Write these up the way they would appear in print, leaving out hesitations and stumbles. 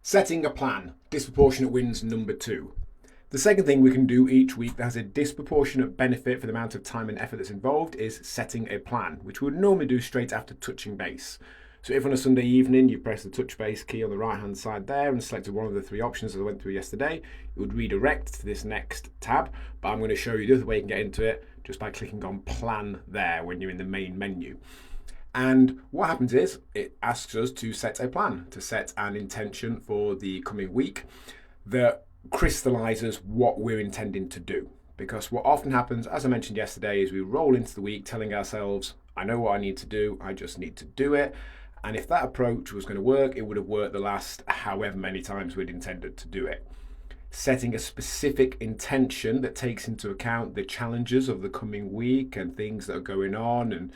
Setting a plan. Disproportionate wins number 2. The second thing we can do each week that has a disproportionate benefit for the amount of time and effort that's involved is setting a plan, which we would normally do straight after touching base. So if on a Sunday evening you press the touch base key on the right hand side there and selected one of the 3 options as I went through yesterday, it would redirect to this next tab, but I'm going to show you the other way you can get into it just by clicking on plan there when you're in the main menu. And what happens is it asks us to set a plan, to set an intention for the coming week that crystallizes what we're intending to do. Because what often happens, as I mentioned yesterday, is we roll into the week telling ourselves, I know what I need to do, I just need to do it. And if that approach was going to work, it would have worked the last however many times we'd intended to do it. Setting a specific intention that takes into account the challenges of the coming week and things that are going on and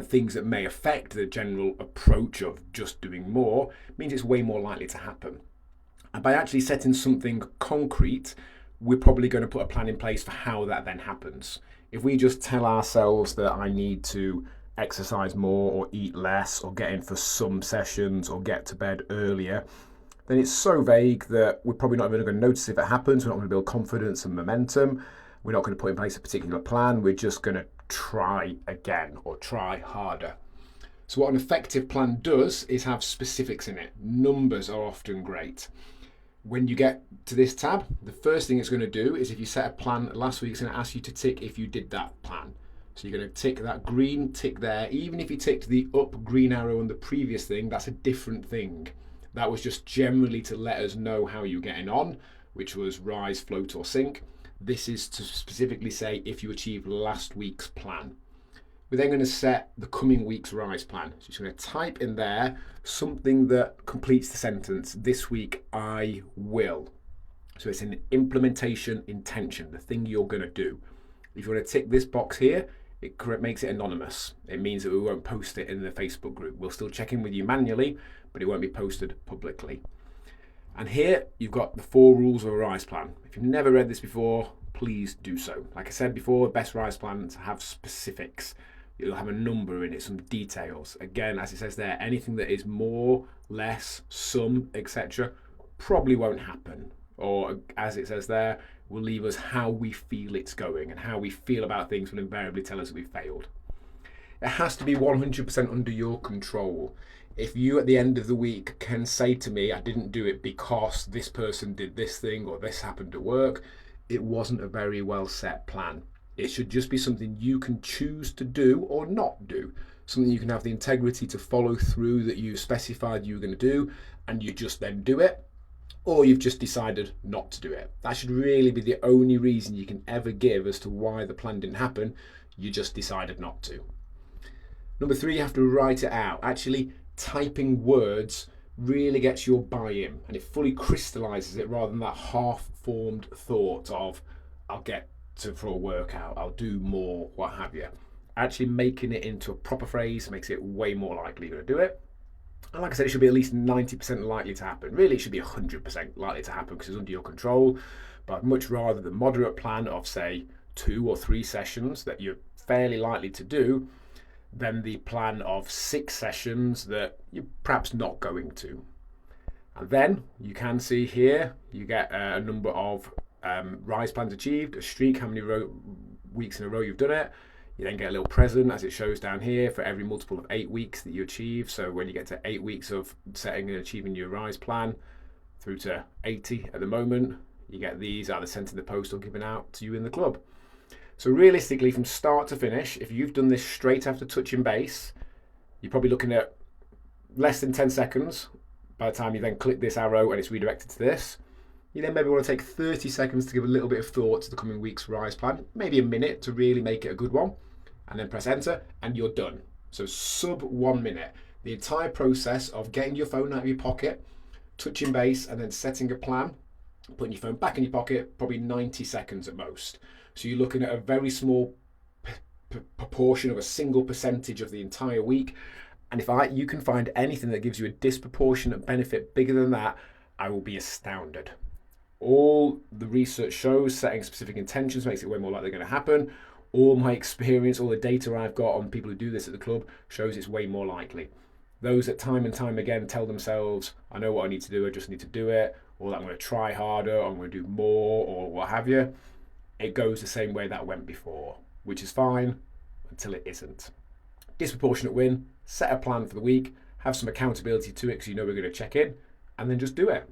things that may affect the general approach of just doing more means it's way more likely to happen. And by actually setting something concrete, we're probably going to put a plan in place for how that then happens. If we just tell ourselves that I need to exercise more or eat less or get in for some sessions or get to bed earlier, then it's so vague that we're probably not even going to notice if it happens. We're not going to build confidence and momentum. We're not going to put in place a particular plan. We're just going to try again or try harder. So what an effective plan does is have specifics in it. Numbers are often great. When you get to this tab, the first thing it's going to do is if you set a plan last week, it's going to ask you to tick if you did that plan. So you're going to tick that green tick there. Even if you ticked the up green arrow on the previous thing, that's a different thing. That was just generally to let us know how you're getting on, which was rise, float or sink. This is to specifically say if you achieved last week's plan. We're then going to set the coming week's rise plan. So you're going to type in there something that completes the sentence, this week I will. So it's an implementation intention, the thing you're going to do. If you want to tick this box here, it makes it anonymous. It means that we won't post it in the Facebook group. We'll still check in with you manually, but it won't be posted publicly. And here you've got the 4 rules of a rise plan. If you've never read this before, please do so. Like I said before, best rise plans have specifics. You'll have a number in it, some details. Again, as it says there, anything that is more, less, some, etc. probably won't happen. Or as it says there, will leave us how we feel it's going, and how we feel about things will invariably tell us that we've failed. It has to be 100% under your control. If you at the end of the week can say to me, I didn't do it because this person did this thing or this happened at work, it wasn't a very well set plan. It should just be something you can choose to do or not do. Something you can have the integrity to follow through that you specified you were going to do, and you just then do it. Or you've just decided not to do it. That should really be the only reason you can ever give as to why the plan didn't happen. You just decided not to. Number 3, you have to write it out. Actually, typing words really gets your buy-in and it fully crystallizes it rather than that half-formed thought of I'll get to for a workout, I'll do more, what have you. Actually making it into a proper phrase makes it way more likely you're going to do it. And like I said, it should be at least 90% likely to happen. Really, it should be 100% likely to happen because it's under your control. But I'd much rather the moderate plan of, say, 2 or 3 sessions that you're fairly likely to do than the plan of 6 sessions that you're perhaps not going to. And then you can see here, you get a number of rise plans achieved, a streak, how many weeks in a row you've done it. You then get a little present as it shows down here for every multiple of 8 weeks that you achieve. So when you get to 8 weeks of setting and achieving your rise plan through to 80 at the moment, you get these either sent in the post or given out to you in the club. So realistically, from start to finish, if you've done this straight after touching base, you're probably looking at less than 10 seconds by the time you then click this arrow and it's redirected to this. You then maybe want to take 30 seconds to give a little bit of thought to the coming week's rise plan, maybe a minute to really make it a good one, and then press enter and you're done. So sub 1 minute. The entire process of getting your phone out of your pocket, touching base and then setting a plan, putting your phone back in your pocket, probably 90 seconds at most. So you're looking at a very small proportion of a single percentage of the entire week. And if you can find anything that gives you a disproportionate benefit bigger than that, I will be astounded. All the research shows setting specific intentions makes it way more likely going to happen. All my experience, all the data I've got on people who do this at the club shows it's way more likely. Those that time and time again tell themselves, I know what I need to do, I just need to do it, or that I'm going to try harder, or I'm going to do more, or what have you, it goes the same way that went before, which is fine until it isn't. Disproportionate win, set a plan for the week, have some accountability to it because you know we're going to check in, and then just do it.